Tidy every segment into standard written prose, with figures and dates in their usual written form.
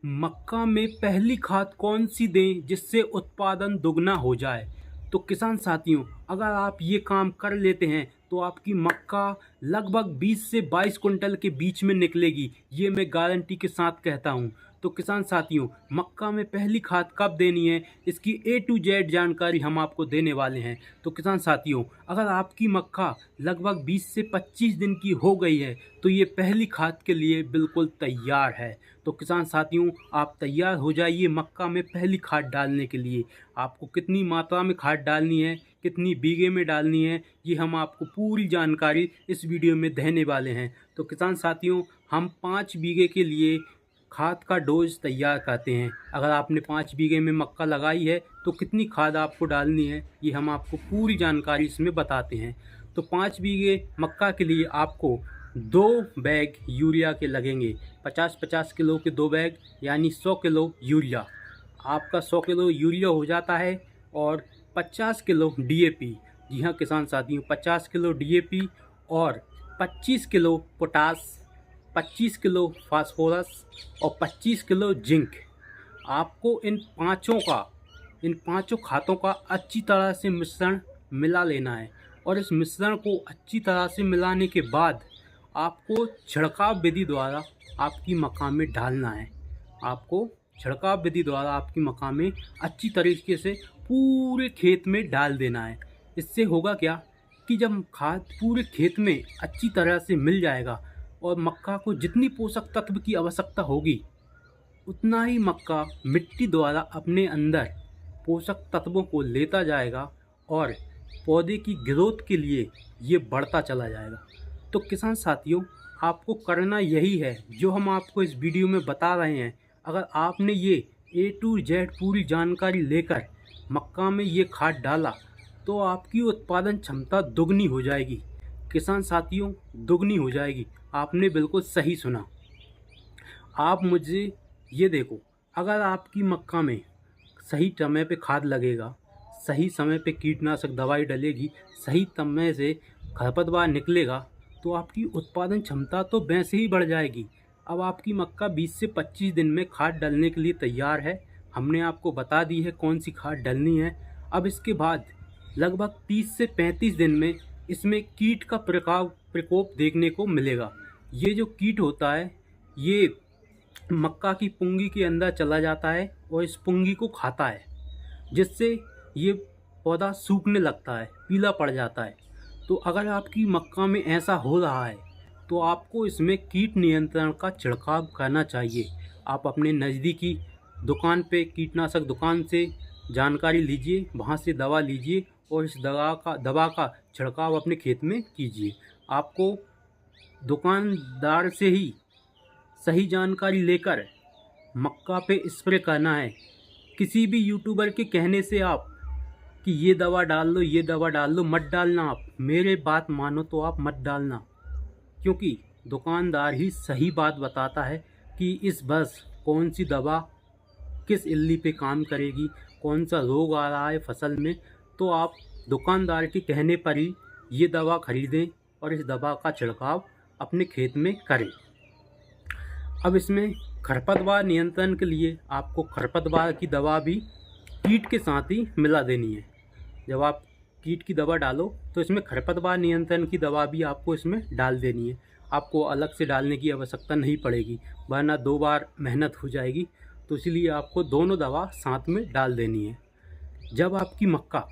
मक्का में पहली खाद कौन सी दें जिससे उत्पादन दुगना हो जाए। तो किसान साथियों, अगर आप ये काम कर लेते हैं तो आपकी मक्का लगभग 20 से 22 कुंटल के बीच में निकलेगी, ये मैं गारंटी के साथ कहता हूँ। तो किसान साथियों, मक्का में पहली खाद कब देनी है, इसकी A to Z जानकारी हम आपको देने वाले हैं। तो किसान साथियों, अगर आपकी मक्का लगभग 20 से 25 दिन की हो गई है तो ये पहली खाद के लिए बिल्कुल तैयार है। तो किसान साथियों, आप तैयार हो जाइए मक्का में पहली खाद डालने के लिए। आपको कितनी मात्रा में खाद डालनी है, कितनी बीघे में डालनी है, ये हम आपको पूरी जानकारी इस वीडियो में देने वाले हैं। तो किसान साथियों, हम 5 बीघे के लिए खाद का डोज तैयार करते हैं। अगर आपने 5 बीघे में मक्का लगाई है तो कितनी खाद आपको डालनी है, ये हम आपको पूरी जानकारी इसमें बताते हैं। तो 5 बीघे मक्का के लिए आपको 2 बैग यूरिया के लगेंगे। 50-50 किलो के 2 बैग, यानी 100 किलो यूरिया। आपका 100 किलो यूरिया हो जाता है और 50 किलो DAP। जी हाँ किसान साथियों, 50 किलो DAP और 25 किलो पोटास, 25 किलो फास्फोरस और 25 किलो जिंक। आपको इन पाँचों खादों का अच्छी तरह से मिश्रण मिला लेना है और इस मिश्रण को अच्छी तरह से मिलाने के बाद आपको छिड़काव विधि द्वारा आपकी मक्का में डालना है। आपको छिड़काव विधि द्वारा आपकी मक्का में अच्छी तरीके से पूरे खेत में डाल देना है। इससे होगा क्या कि जब खाद पूरे खेत में अच्छी तरह से मिल जाएगा और मक्का को जितनी पोषक तत्व की आवश्यकता होगी उतना ही मक्का मिट्टी द्वारा अपने अंदर पोषक तत्वों को लेता जाएगा और पौधे की ग्रोथ के लिए ये बढ़ता चला जाएगा। तो किसान साथियों, आपको करना यही है जो हम आपको इस वीडियो में बता रहे हैं। अगर आपने ये A to Z पूरी जानकारी लेकर मक्का में ये खाद डाला तो आपकी उत्पादन क्षमता दुगनी हो जाएगी। किसान साथियों, दुगनी हो जाएगी। आपने बिल्कुल सही सुना। आप मुझे ये देखो, अगर आपकी मक्का में सही समय पे खाद लगेगा, सही समय पे कीटनाशक दवाई डलेगी, सही समय से खरपतवार निकलेगा तो आपकी उत्पादन क्षमता तो वैसे ही बढ़ जाएगी। अब आपकी मक्का 20 से 25 दिन में खाद डालने के लिए तैयार है। हमने आपको बता दी है कौन सी खाद डालनी है। अब इसके बाद लगभग 30 से 35 दिन में इसमें कीट का प्रकोप देखने को मिलेगा। ये जो कीट होता है ये मक्का की पुंगी के अंदर चला जाता है और इस पुंगी को खाता है, जिससे ये पौधा सूखने लगता है, पीला पड़ जाता है। तो अगर आपकी मक्का में ऐसा हो रहा है तो आपको इसमें कीट नियंत्रण का छिड़काव करना चाहिए। आप अपने नज़दीकी दुकान पे, कीटनाशक दुकान से जानकारी लीजिए, वहाँ से दवा लीजिए और इस दवा का छिड़काव अपने खेत में कीजिए। आपको दुकानदार से ही सही जानकारी लेकर मक्का पे स्प्रे करना है। किसी भी यूट्यूबर के कहने से आप कि ये दवा डाल लो, ये दवा डाल लो, मत डालना। आप मेरे बात मानो तो आप मत डालना, क्योंकि दुकानदार ही सही बात बताता है कि इस वर्ष कौन सी दवा किस इल्ली पे काम करेगी, कौन सा रोग आ रहा है फसल में। तो आप दुकानदार के कहने पर ही ये दवा खरीदें और इस दवा का छिड़काव अपने खेत में करें। अब इसमें खरपतवार नियंत्रण के लिए आपको खरपतवार की दवा भी कीट के साथ ही मिला देनी है। जब आप कीट की दवा डालो तो इसमें खरपतवार नियंत्रण की दवा भी आपको इसमें डाल देनी है। आपको अलग से डालने की आवश्यकता नहीं पड़ेगी, वरना 2 बार मेहनत हो जाएगी। तो इसलिए आपको दोनों दवा साथ में डाल देनी है। जब आपकी मक्का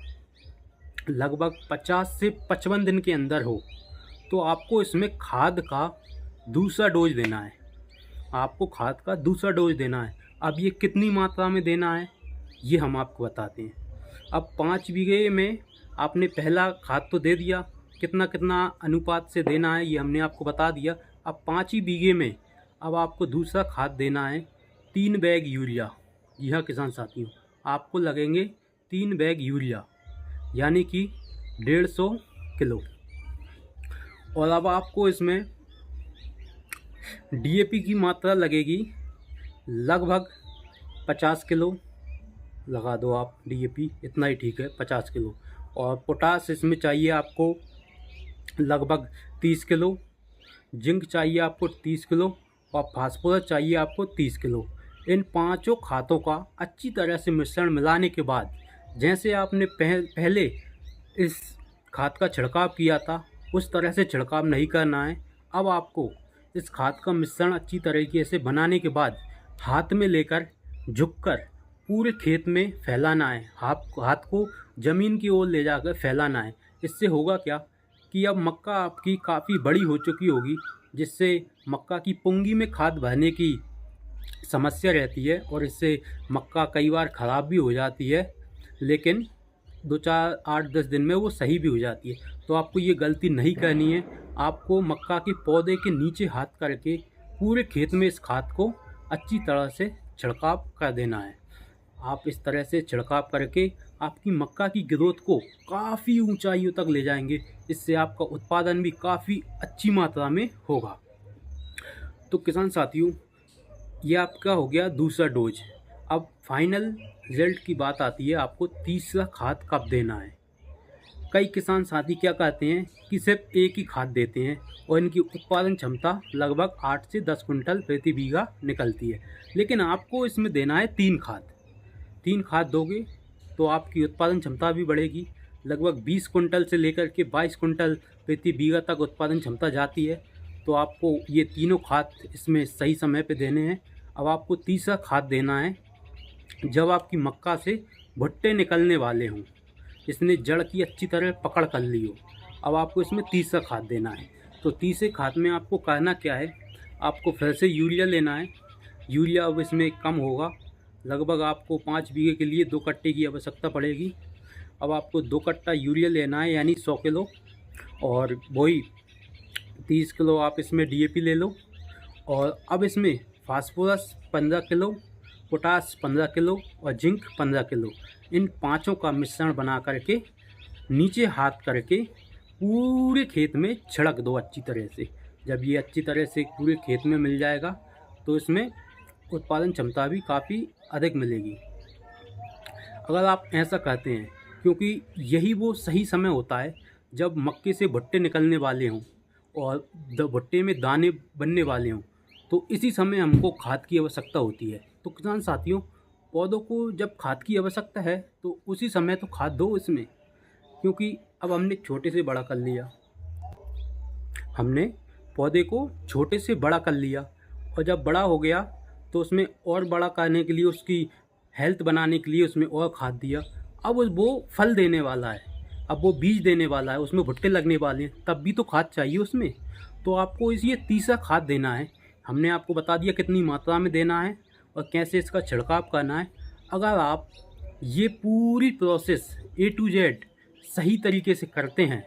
लगभग 50 से 55 दिन के अंदर हो तो आपको इसमें खाद का दूसरा डोज देना है। आपको खाद का दूसरा डोज देना है। अब ये कितनी मात्रा में देना है ये हम आपको बताते हैं। अब 5 बीघे में आपने पहला खाद तो दे दिया, कितना कितना अनुपात से देना है ये हमने आपको बता दिया। अब 5 ही बीघे में अब आपको दूसरा खाद देना है 3 बैग यूरिया। जी हाँ किसान साथियों, आपको लगेंगे 3 बैग यूरिया, यानी कि 150 किलो। और अब आपको इसमें DAP की मात्रा लगेगी लगभग 50 किलो। लगा दो आप DAP, इतना ही ठीक है, 50 किलो। और पोटास इसमें चाहिए आपको लगभग 30 किलो। जिंक चाहिए आपको 30 किलो और फास्फोरस चाहिए आपको 30 किलो। इन पांचों खादों का अच्छी तरह से मिश्रण मिलाने के बाद, जैसे आपने पहले इस खाद का छिड़काव किया था उस तरह से छिड़काव नहीं करना है। अब आपको इस खाद का मिश्रण अच्छी तरीके से बनाने के बाद हाथ में लेकर झुककर पूरे खेत में फैलाना है। हाथ को ज़मीन की ओर ले जाकर फैलाना है। इससे होगा क्या कि अब मक्का आपकी काफ़ी बड़ी हो चुकी होगी, जिससे मक्का की पुंगी में खाद भरने की समस्या रहती है और इससे मक्का कई बार ख़राब भी हो जाती है, लेकिन 2-4 8-10 दिन में वो सही भी हो जाती है। तो आपको ये गलती नहीं करनी है। आपको मक्का के पौधे के नीचे हाथ करके पूरे खेत में इस खाद को अच्छी तरह से छिड़काव कर देना है। आप इस तरह से छिड़काव करके आपकी मक्का की ग्रोथ को काफ़ी ऊंचाइयों तक ले जाएंगे। इससे आपका उत्पादन भी काफ़ी अच्छी मात्रा में होगा। तो किसान साथियों, ये आपका हो गया दूसरा डोज। अब फाइनल रिजल्ट की बात आती है, आपको तीसरा खाद कब देना है। कई किसान साथी क्या कहते हैं कि सिर्फ एक ही खाद देते हैं और इनकी उत्पादन क्षमता लगभग 8 से 10 कुंटल प्रति बीघा निकलती है, लेकिन आपको इसमें देना है 3 खाद। 3 खाद दोगे तो आपकी उत्पादन क्षमता भी बढ़ेगी। लगभग 20 कुंटल से लेकर के 22 कुंटल प्रति बीघा तक उत्पादन क्षमता जाती है। तो आपको ये तीनों खाद इसमें सही समय पे देने हैं। अब आपको तीसरा खाद देना है जब आपकी मक्का से भुट्टे निकलने वाले हों, इसने जड़ की अच्छी तरह पकड़ कर ली हो। अब आपको इसमें तीसरा खाद देना है। तो तीसरे खाद में आपको करना क्या है, आपको फिर से यूरिया लेना है। यूरिया अब इसमें कम होगा, लगभग आपको 5 बीघे के लिए 2 कट्टे की आवश्यकता पड़ेगी। अब आपको 2 कट्टा यूरिया लेना है, यानी 100 किलो, और वही 30 किलो आप इसमें DAP ले लो। और अब इसमें फास्फोरस 15 किलो, पोटास 15 किलो और जिंक 15 किलो, इन पाँचों का मिश्रण बना करके नीचे हाथ करके पूरे खेत में छिड़क दो अच्छी तरह से। जब ये अच्छी तरह से पूरे खेत में मिल जाएगा तो इसमें उत्पादन क्षमता भी काफ़ी अधिक मिलेगी। अगर आप ऐसा कहते हैं, क्योंकि यही वो सही समय होता है जब मक्के से भुट्टे निकलने वाले हों और भुट्टे में दाने बनने वाले हों, तो इसी समय हमको खाद की आवश्यकता होती है। तो किसान साथियों, पौधों को जब खाद की आवश्यकता है तो उसी समय तो खाद दो इसमें, क्योंकि अब हमने छोटे से बड़ा कर लिया, हमने पौधे को छोटे से बड़ा कर लिया, और जब बड़ा हो गया तो उसमें और बड़ा करने के लिए, उसकी हेल्थ बनाने के लिए उसमें और खाद दिया। अब वो फल देने वाला है, अब वो बीज देने वाला है, उसमें भुट्टे लगने वाले हैं, तब भी तो खाद चाहिए उसमें। तो आपको ये तीसरा खाद देना है। हमने आपको बता दिया कितनी मात्रा में देना है और कैसे इसका छिड़काव करना है। अगर आप ये पूरी प्रोसेस A to Z सही तरीके से करते हैं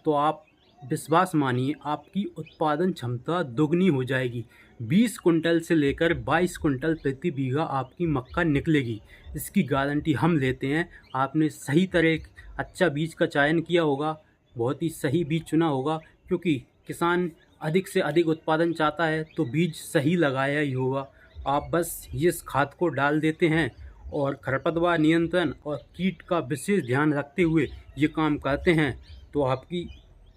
तो आप विश्वास मानिए, आपकी उत्पादन क्षमता दुगनी हो जाएगी। 20 कुंटल से लेकर 22 कुंटल प्रति बीघा आपकी मक्का निकलेगी, इसकी गारंटी हम लेते हैं। आपने सही तरह अच्छा बीज का चयन किया होगा, बहुत ही सही बीज चुना होगा, क्योंकि किसान अधिक से अधिक उत्पादन चाहता है तो बीज सही लगाया ही होगा। आप बस इस खाद को डाल देते हैं और खरपतवार नियंत्रण और कीट का विशेष ध्यान रखते हुए ये काम करते हैं तो आपकी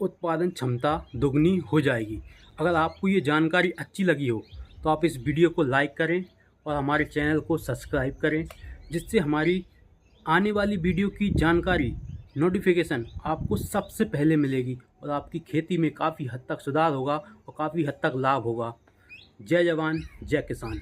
उत्पादन क्षमता दुगनी हो जाएगी। अगर आपको ये जानकारी अच्छी लगी हो तो आप इस वीडियो को लाइक करें और हमारे चैनल को सब्सक्राइब करें, जिससे हमारी आने वाली वीडियो की जानकारी नोटिफिकेशन आपको सबसे पहले मिलेगी और आपकी खेती में काफ़ी हद तक सुधार होगा और काफ़ी हद तक लाभ होगा। जय जवान, जय किसान।